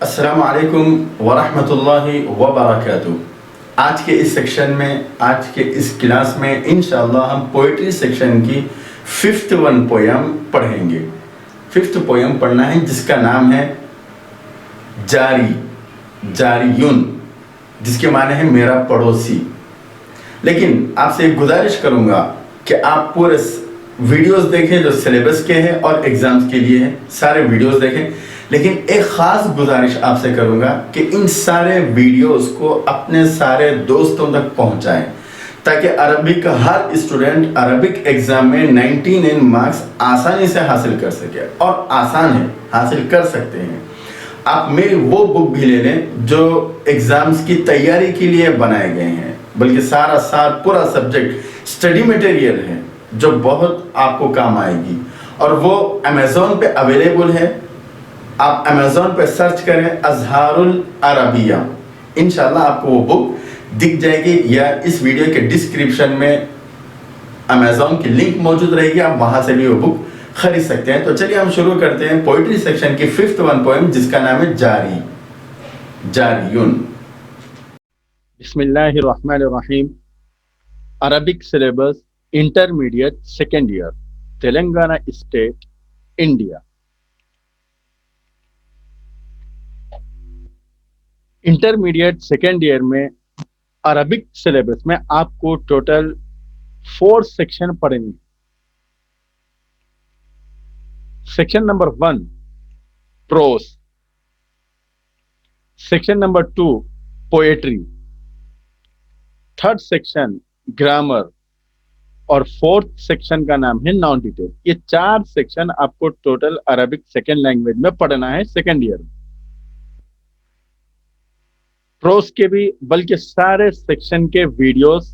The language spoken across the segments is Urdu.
السلام علیکم ورحمۃ اللہ وبرکاتہ۔ آج کے اس سیکشن میں، آج کے اس کلاس میں انشاءاللہ ہم پوئٹری سیکشن کی 5th پویم پڑھیں گے۔ 5th پویم پڑھنا ہے جس کا نام ہے جاری، جاریون، جس کے معنی ہے میرا پڑوسی۔ لیکن آپ سے ایک گزارش کروں گا کہ آپ پورے ویڈیوز دیکھیں جو سلیبس کے ہیں اور ایگزامز کے لیے ہیں، سارے ویڈیوز دیکھیں۔ لیکن ایک خاص گزارش آپ سے کروں گا کہ ان سارے ویڈیوز کو اپنے سارے دوستوں تک پہنچائیں تاکہ عربک کا ہر اسٹوڈنٹ عربک ایگزام میں 99 مارکس آسانی سے حاصل کر سکے، اور آسان ہے، حاصل کر سکتے ہیں۔ آپ میری وہ بک بھی لے لیں جو ایگزامز کی تیاری کے لیے بنائے گئے ہیں، بلکہ سارا سال پورا سبجیکٹ اسٹڈی مٹیریل ہے جو بہت آپ کو کام آئے گی، اور وہ امیزون پہ اویلیبل ہے۔ آپ امیزون پہ سرچ کریں اظہار العربیہ، انشاءاللہ آپ کو وہ بک دکھ جائے گی، یا اس ویڈیو کے ڈسکرپشن میں امیزون کی لنک موجود رہے گی، آپ وہاں سے بھی وہ بک خرید سکتے ہیں۔ تو چلیے ہم شروع کرتے ہیں پوئٹری سیکشن کی 5th پویم جس کا نام ہے جاری، جاریون۔ بسم اللہ الرحمن الرحیم۔ Arabic syllabus intermediate second year, Telangana state, India. Intermediate second year میں عربک سلیبس میں آپ کو ٹوٹل 4 سیکشن پڑھیں گے۔ Section number 1 prose, section number 2 poetry, third section grammar, اور 4تھ سیکشن کا نام ہے نان ڈیٹیل۔ یہ 4 سیکشن آپ کو ٹوٹل عربک سیکنڈ لینگویج میں پڑھنا ہے سیکنڈ ایئر میں۔ پروس کے بھی بلکہ سارے سیکشن کے ویڈیوز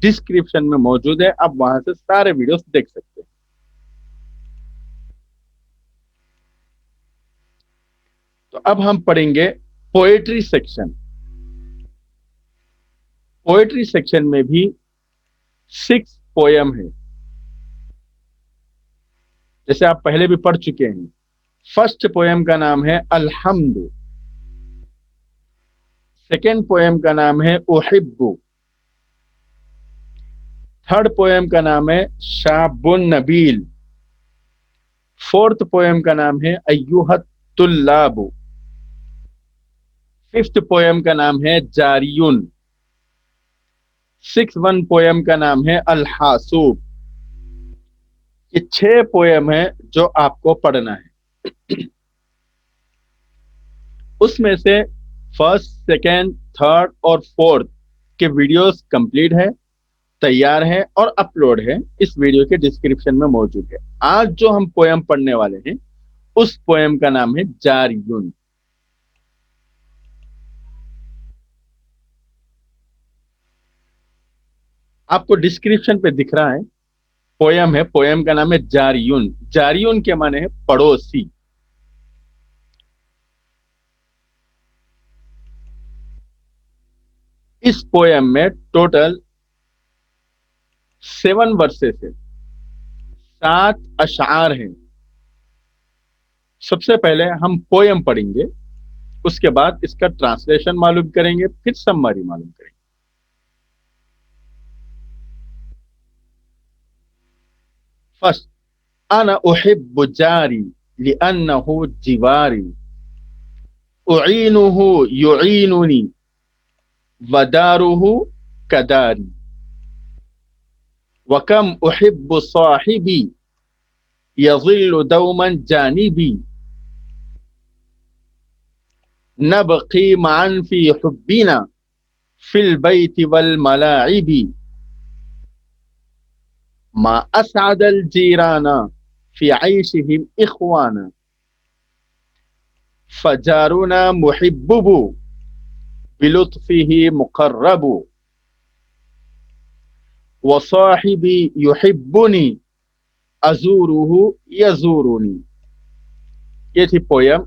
ڈسکرپشن میں موجود ہے، آپ وہاں سے سارے ویڈیوز دیکھ سکتے ہیں۔ تو اب ہم پڑھیں گے پوئٹری سیکشن۔ پوئٹری سیکشن میں بھی 6 پویم ہے، جیسے آپ پہلے بھی پڑھ چکے ہیں۔ فرسٹ پویم کا نام ہے الحمد، سیکنڈ پویم کا نام ہے احب، تھرڈ پویم کا نام ہے شاب نبیل، فورتھ پویم کا نام ہے ایھا الطلاب، ففتھ پویم کا نام ہے جاریون، 6th پویم کا نام ہے الحاسوب۔ یہ 6 پویم ہیں جو آپ کو پڑھنا ہے۔ اس میں سے فرسٹ، سیکنڈ، تھرڈ اور فورتھ کے ویڈیوز کمپلیٹ ہے، تیار ہے اور اپلوڈ ہے، اس ویڈیو کے ڈسکرپشن میں موجود ہے۔ آج جو ہم پویم پڑھنے والے ہیں اس پویم کا نام ہے جاریون۔ آپ کو ڈسکرپشن پہ دکھ رہا ہے پویم ہے، پویم کا نام ہے جاریون۔ جاریون کے معنی ہے پڑوسی۔ اس پویم میں ٹوٹل 7 ورسز ہے، 7 اشعار ہیں۔ سب سے پہلے ہم پویم پڑھیں گے، اس کے بعد اس کا ٹرانسلیشن معلوم کریں گے، پھر سمری معلوم کریں گے۔ فرسٹ، انا احب جاری لانه جواری، اعینه یعیننی ودارہ کداری، وکم احب صاحبی یظل دوما جانبی، نبقی معا فی حبنا فی البیت والملاعب، ما اسعد الجیران فی عیشهم اخوانا، فجارنا محبب بلطفه مقرب، وصاحبی یحبنی ازورہ یزورنی۔ یہ تھی پویم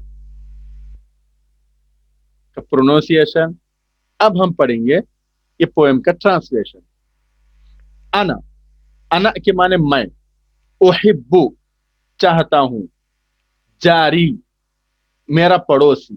کا پروننسیشن۔ اب ہم پڑھیں گے یہ پویم کا ٹرانسلیشن۔ انا کے معنی میں، احب چاہتا ہوں، جاری میرا پڑوسی،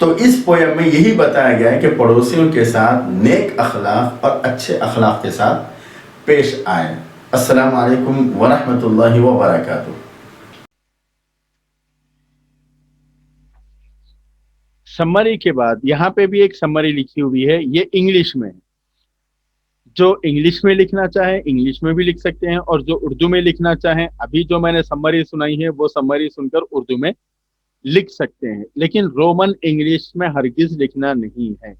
تو اس پویم میں یہی بتایا گیا ہے کہ پڑوسیوں کے ساتھ نیک اخلاق اور اچھے اخلاق کے ساتھ پیش آئیں. السلام علیکم ورحمۃ اللہ وبرکاتہ. سمری کے بعد یہاں پہ بھی ایک سمری لکھی ہوئی ہے، یہ انگلش میں ہے. جو انگلش میں لکھنا چاہیں انگلش میں بھی لکھ سکتے ہیں، اور جو اردو میں لکھنا چاہیں ابھی جو میں نے سمری سنائی ہے وہ سمری سن کر اردو میں لکھ سکتے ہیں، لیکن رومن انگلش میں ہرگز لکھنا نہیں ہے.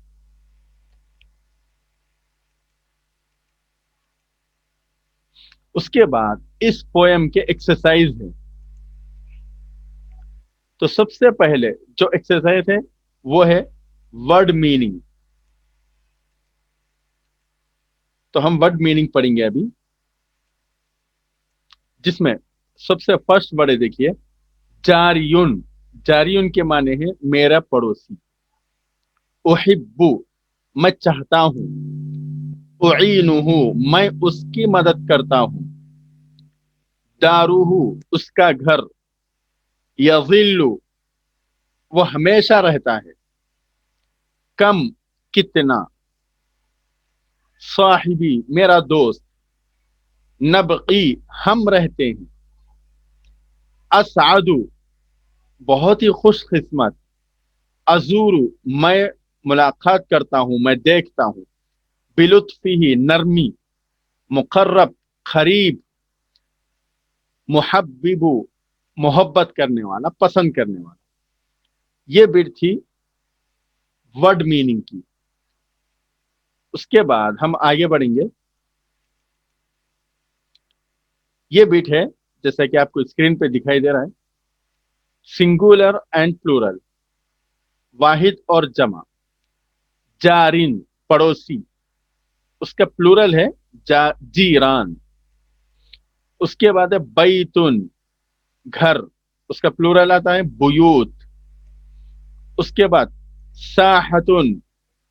اس کے بعد اس پویم کے ایکسرسائز ہے. تو سب سے پہلے جو ایکسرسائز ہے وہ ہے ورڈ میننگ. تو ہم ورڈ میننگ پڑھیں گے ابھی، جس میں سب سے فرسٹ ورڈ ہے، دیکھیے جاریون. جاریون کے معنی ہے میرا پڑوسی. احبو میں چاہتا ہوں. اعینہ میں اس کی مدد کرتا ہوں. داروہ اس کا گھر. یظل وہ ہمیشہ رہتا ہے. کم کتنا. صاحبی میرا دوست. نبقی ہم رہتے ہیں. اسعد بہت ہی خوش قسمت. ازور میں ملاقات کرتا ہوں، میں دیکھتا ہوں. بلطفی نرمی. مقرب قریب. محبب محبت کرنے والا، پسند کرنے والا. یہ بٹ تھی ورڈ میننگ کی. اس کے بعد ہم آگے بڑھیں گے. یہ بٹ ہے جیسا کہ آپ کو اسکرین پہ دکھائی دے رہا ہے، سنگولر اینڈ پلورل، واحد اور جمع. جارین پڑوسی، اس کا پلورل ہے جیران. اس کے بعد ہے بیتن گھر، اس کا پلورل آتا ہے بیوت. اس کے بعد ساحتن،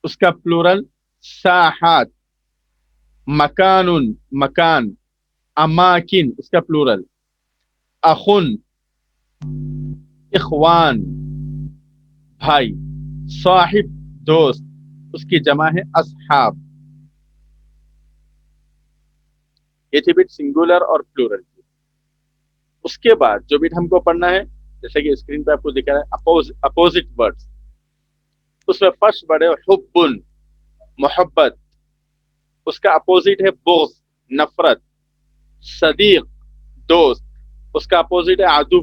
اس کا پلورل ساحات. مکان مکان. اماکن اس کا پلورل اخن. اخوان بھائی. صاحب دوست، اس کی جمع ہے اصحاب. یہ تھی بٹ سنگولر اور پلورل کی. اس کے بعد جو بٹ ہم کو پڑھنا ہے، جیسے کہ اسکرین پہ آپ کو دکھا رہا ہے اپوزٹ ورڈز. اس میں فرسٹ ورڈ ہے حب محبت. اس کا اپوزٹ ہے بغض نفرت. صدیق دوست، اس کا اپوزٹ ہے عدو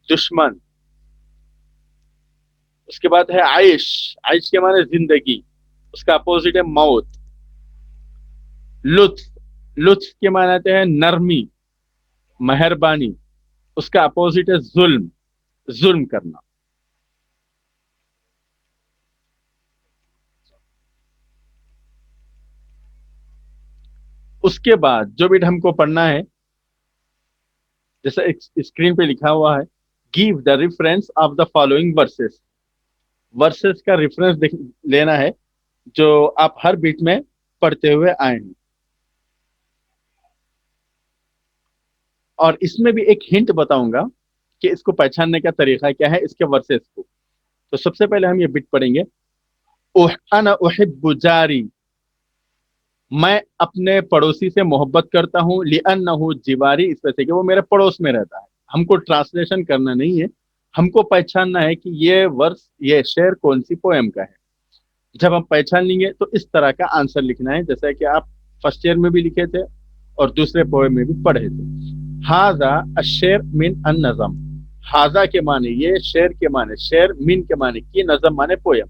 دشمن. اس کے بعد ہے عیش. عیش کے معنی زندگی، اس کا اپوزٹ ہے موت. لطف. لطف کے معنی آتے ہیں نرمی مہربانی. اس کا اپوزٹ ہے ظلم ظلم کرنا. اس کے بعد جو بٹ ہم کو پڑھنا ہے، جیسا اسکرین پہ لکھا ہوا ہے، give the reference of the following verses. Verses کا ریفرنس لینا ہے جو آپ ہر بیٹ میں پڑھتے ہوئے آئے ہیں. اور اس میں بھی ایک ہنٹ بتاؤں گا کہ اس کو پہچاننے کا طریقہ کیا ہے، اس کے ورسز کو. تو سب سے پہلے ہم یہ بٹ پڑھیں گے، انا احب جاری. میں اپنے پڑوسی سے محبت کرتا ہوں. لأنہ جواری، اس وجہ سے کہ وہ میرے پڑوس میں رہتا ہے. ہم کو ٹرانسلیشن کرنا نہیں ہے، ہم کو پہچاننا ہے کہ یہ ورس یہ شعر کون سی پویم کا ہے. جب ہم پہچان لیں گے تو اس طرح کا آنسر لکھنا ہے جیسا کہ آپ فرسٹ ایئر میں بھی لکھے تھے اور دوسرے پویم میں بھی پڑھے تھے. ہاذا الشعر من النظم. ہاذا کے معنی یہ، شعر کے معنی شعر، من کے معنی کی، نظم معنی پویم.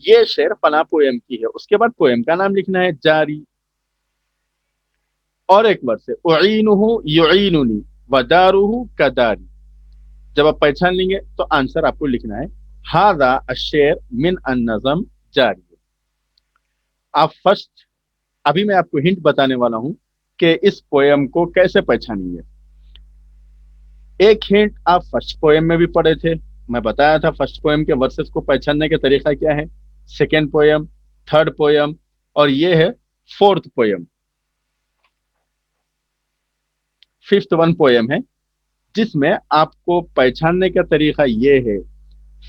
یہ شعر فلاں پویم کی ہے. اس کے بعد پویم کا نام لکھنا ہے جاری. اور ایک بار سے اعینہ یعیننی ودارہ کداری. جب آپ پہچان لیں گے تو آنسر آپ کو لکھنا ہے ھذا الشعر من النظم جاری. آپ فرسٹ، ابھی میں آپ کو ہنٹ بتانے والا ہوں کہ اس پویم کو کیسے پہچانیں گے. ایک ہنٹ آپ فرسٹ پویم میں بھی پڑھے تھے، میں بتایا تھا فرسٹ پویم کے ورسز کو پہچاننے کا طریقہ کیا ہے. سیکنڈ پویم، تھرڈ پویم، اور یہ ہے fourth poem. Fifth one poem ہے جس میں آپ کو پہچاننے کا طریقہ یہ ہے.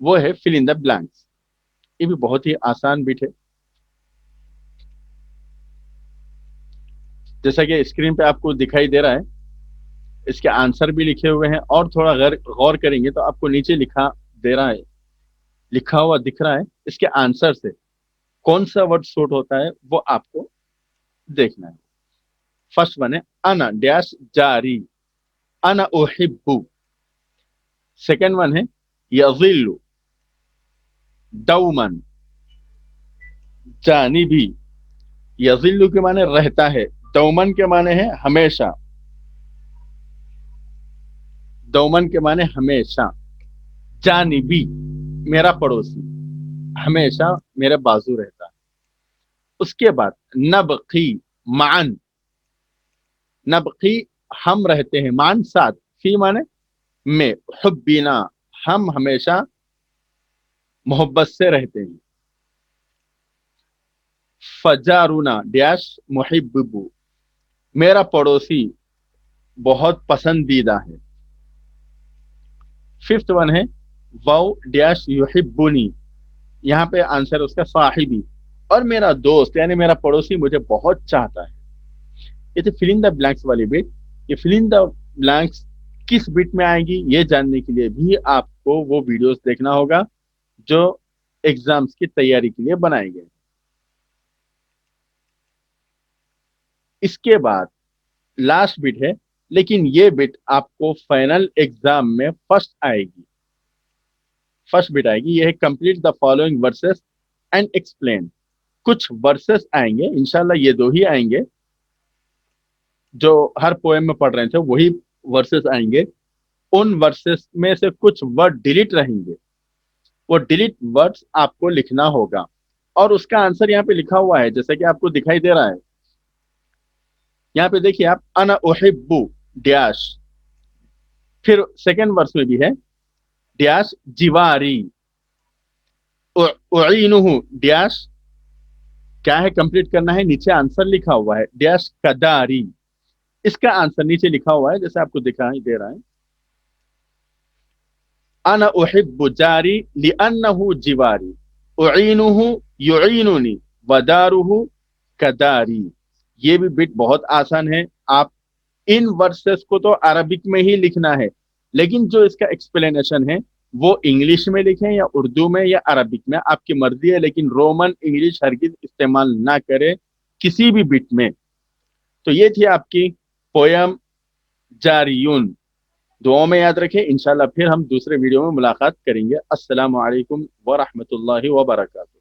وہ ہے fill in the blanks. یہ بھی بہت ہی آسان بٹ ہے. جیسا کہ اسکرین پہ آپ کو دکھائی دے رہا ہے, اس کے آنسر بھی لکھے ہوئے ہیں, اور تھوڑا غور کریں گے تو آپ کو نیچے لکھا ہوا دکھ رہا ہے. اس کے آنسر سے کون سا ورڈ سوٹ ہوتا ہے وہ آپ کو دیکھنا ہے. فرسٹ ون ہے انا ڈیش جاری, انا احب. سیکنڈ ون ہے یظل دومن جانبی. یظل کے معنی رہتا ہے, دومن کے معنی ہے ہمیشہ, دومن کے معنی ہمیشہ, جانبی میرا پڑوسی, ہمیشہ میرے بازو رہتا ہے. اس کے بعد نبقی معن, نبقی ہم رہتے ہیں, معن ساتھ, فی معنی میں, حبینا ہم ہمیشہ محبت سے رہتے ہیں. فجارونا ڈیش محببو, میرا پڑوسی بہت پسندیدہ ہے. ففتھ ون ہے وہ ڈیش یحبنی, یہاں پہ آنسر اس کا صاحبی, اور میرا دوست یعنی میرا پڑوسی مجھے بہت چاہتا ہے. یہ تھی فل ان دا بلینکس والی بٹ. یہ فل ان دا بلینکس کس بٹ میں آئے گی یہ جاننے کے لیے بھی آپ کو وہ ویڈیوز دیکھنا ہوگا جو ایگزامس کی تیاری کے لیے بنائے گئے. اس کے بعد لاسٹ بٹ ہے, لیکن یہ بٹ آپ کو فائنل ایگزام میں فرسٹ آئے گی, فرسٹ بٹ آئے گی. یہ ہے complete the following verses and explain. کچھ ورسز آئیں گے, انشاءاللہ یہ دو ہی آئیں گے جو ہر پوئم میں پڑھ رہے تھے, وہی ورسز آئیں گے. ان ورسز میں سے کچھ ورڈ ڈیلیٹ رہیں گے, وہ ڈیلیٹ ورڈز آپ کو لکھنا ہوگا, اور اس کا آنسر یہاں پہ لکھا ہوا ہے جیسا کہ آپ کو دکھائی دے رہا ہے. یہاں پہ دیکھیے آپ, انا احب ڈیش, پھر سیکنڈ ورس میں بھی ہے ڈیش جواری, اعینہ ڈیش کیا ہے کمپلیٹ کرنا ہے, نیچے آنسر لکھا ہوا ہے ڈیش کداری. اس کا آنسر نیچے لکھا ہوا ہے جیسے آپ کو دکھائی دے رہا ہے. انا احب جاری لانہ جواری, اعینہ یعیننی ودارہ کداری. یہ بھی بٹ بہت آسان ہے. آپ ان ورسز کو تو عربک میں ہی لکھنا ہے, لیکن جو اس کا ایکسپلینیشن ہے وہ انگلش میں لکھیں یا اردو میں یا عربک میں, آپ کی مرضی ہے, لیکن رومن انگلش ہرگز استعمال نہ کرے کسی بھی بٹ میں. تو یہ تھی آپ کی پویم جاریون. دعاؤں میں یاد رکھیں. انشاءاللہ پھر ہم دوسرے ویڈیو میں ملاقات کریں گے. السلام علیکم ورحمۃ اللہ وبرکاتہ.